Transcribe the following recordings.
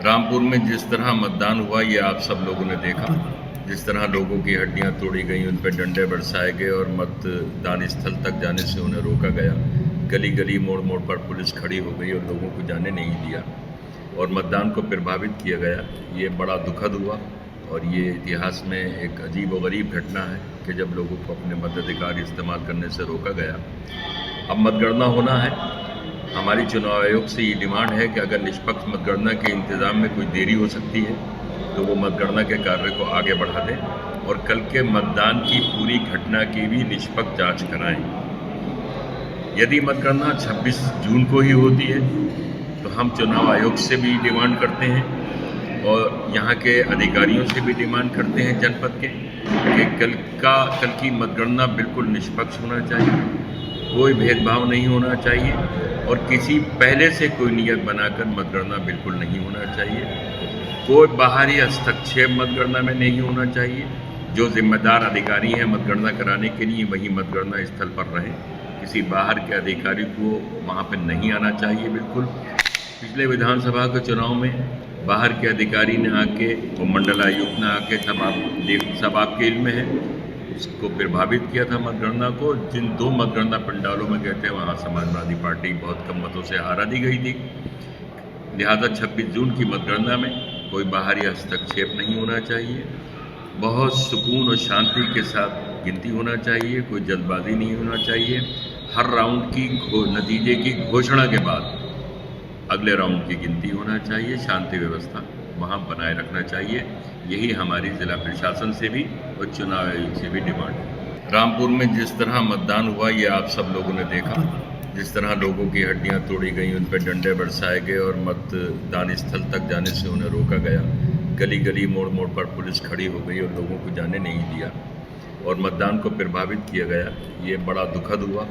रामपुर में जिस तरह मतदान हुआ ये आप सब लोगों ने देखा। जिस तरह लोगों की हड्डियां तोड़ी गई, उन पर डंडे बरसाए गए और मतदान स्थल तक जाने से उन्हें रोका गया। गली गली मोड़ मोड़ पर पुलिस खड़ी हो गई और लोगों को जाने नहीं दिया और मतदान को प्रभावित किया गया। ये बड़ा दुखद हुआ और ये इतिहास में एक अजीब व गरीब घटना है कि जब लोगों को अपने मताधिकार इस्तेमाल करने से रोका गया। अब मतगणना होना है। हमारी चुनाव आयोग से ये डिमांड है कि अगर निष्पक्ष मतगणना के इंतजाम में कोई देरी हो सकती है तो वो मतगणना के कार्य को आगे बढ़ा दें और कल के मतदान की पूरी घटना की भी निष्पक्ष जांच कराएं। यदि मतगणना 26 जून को ही होती है तो हम चुनाव आयोग से भी डिमांड करते हैं और यहाँ के अधिकारियों से भी डिमांड करते हैं जनपद के कि कल की मतगणना बिल्कुल निष्पक्ष होना चाहिए, कोई भेदभाव नहीं होना चाहिए और किसी पहले से कोई नियत बनाकर मतगणना बिल्कुल नहीं होना चाहिए। कोई बाहरी हस्तक्षेप मतगणना में नहीं होना चाहिए। जो जिम्मेदार अधिकारी हैं मतगणना कराने के लिए वही मतगणना स्थल पर रहें। किसी बाहर के अधिकारी को वहाँ पर नहीं आना चाहिए बिल्कुल। पिछले विधानसभा के चुनाव में बाहर के अधिकारी ने आके और मंडलायुक्त ने आके सब आपके इल्म में है उसको प्रभावित किया था मतगणना को। जिन 2 मतगणना पंडालों में गए थे वहाँ समाजवादी पार्टी बहुत कम मतों से हारा दी गई थी। लिहाजा 26 जून की मतगणना में कोई बाहरी हस्तक्षेप नहीं होना चाहिए। बहुत सुकून और शांति के साथ गिनती होना चाहिए, कोई जल्दबाजी नहीं होना चाहिए। हर राउंड की नतीजे की घोषणा के बाद अगले राउंड की गिनती होना चाहिए। शांति व्यवस्था वहाँ बनाए रखना चाहिए। यही हमारी जिला प्रशासन से भी और चुनाव आयोग से भी डिमांड है। रामपुर में जिस तरह मतदान हुआ ये आप सब लोगों ने देखा। जिस तरह लोगों की हड्डियां तोड़ी गई, उन पर डंडे बरसाए गए और मतदान स्थल तक जाने से उन्हें रोका गया। गली गली मोड़ मोड़ पर पुलिस खड़ी हो गई और लोगों को जाने नहीं दिया और मतदान को प्रभावित किया गया। ये बड़ा दुखद हुआ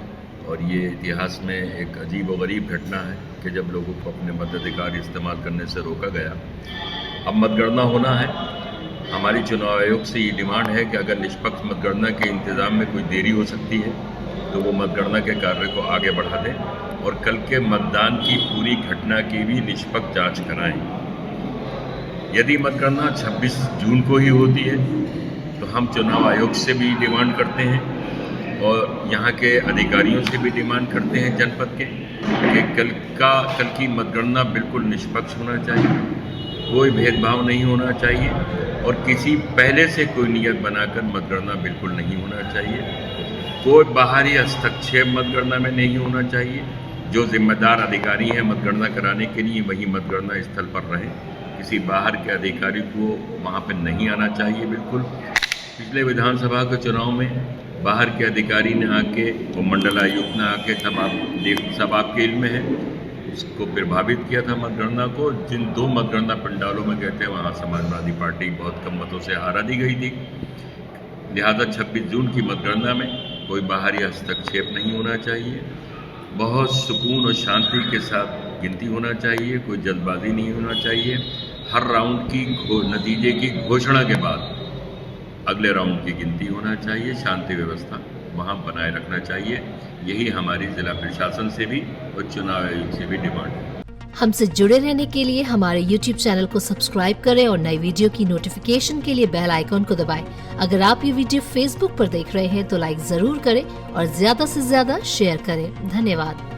और ये इतिहास में एक अजीब व गरीब घटना है कि जब लोगों को अपने मताधिकार इस्तेमाल करने से रोका गया। अब मतगणना होना है। हमारी चुनाव आयोग से ये डिमांड है कि अगर निष्पक्ष मतगणना के इंतजाम में कोई देरी हो सकती है तो वो मतगणना के कार्य को आगे बढ़ा दें और कल के मतदान की पूरी घटना की भी निष्पक्ष जांच कराएं। यदि मतगणना 26 जून को ही होती है तो हम चुनाव आयोग से भी डिमांड करते हैं और यहाँ के अधिकारियों से भी डिमांड करते हैं जनपद के कि कल की मतगणना बिल्कुल निष्पक्ष होना चाहिए, कोई भेदभाव नहीं होना चाहिए और किसी पहले से कोई नियत बनाकर मतगणना बिल्कुल नहीं होना चाहिए। कोई बाहरी हस्तक्षेप मतगणना में नहीं होना चाहिए। जो जिम्मेदार अधिकारी हैं मतगणना कराने के लिए वही मतगणना स्थल पर रहें। किसी बाहर के अधिकारी को वहाँ पर नहीं आना चाहिए बिल्कुल। पिछले विधानसभा के चुनाव में बाहर के अधिकारी ने आके और मंडलायुक्त ने आके सब आपके इल्म में है उसको प्रभावित किया था मतगणना को। जिन 2 मतगणना पंडालों में गए थे वहाँ समाजवादी पार्टी बहुत कम मतों से हारा दी गई थी। लिहाजा 26 जून की मतगणना में कोई बाहरी हस्तक्षेप नहीं होना चाहिए। बहुत सुकून और शांति के साथ गिनती होना चाहिए, कोई जल्दबाजी नहीं होना चाहिए। हर राउंड की नतीजे की घोषणा के बाद अगले राउंड की गिनती होना चाहिए। शांति व्यवस्था वहाँ बनाए रखना चाहिए। यही हमारी जिला प्रशासन से भी और चुनाव आयोग से भी डिमांड है। हमसे जुड़े रहने के लिए हमारे YouTube चैनल को सब्सक्राइब करें और नई वीडियो की नोटिफिकेशन के लिए बेल आइकॉन को दबाएं। अगर आप ये वीडियो Facebook पर देख रहे हैं तो लाइक जरूर करें और ज्यादा से ज्यादा शेयर करें। धन्यवाद।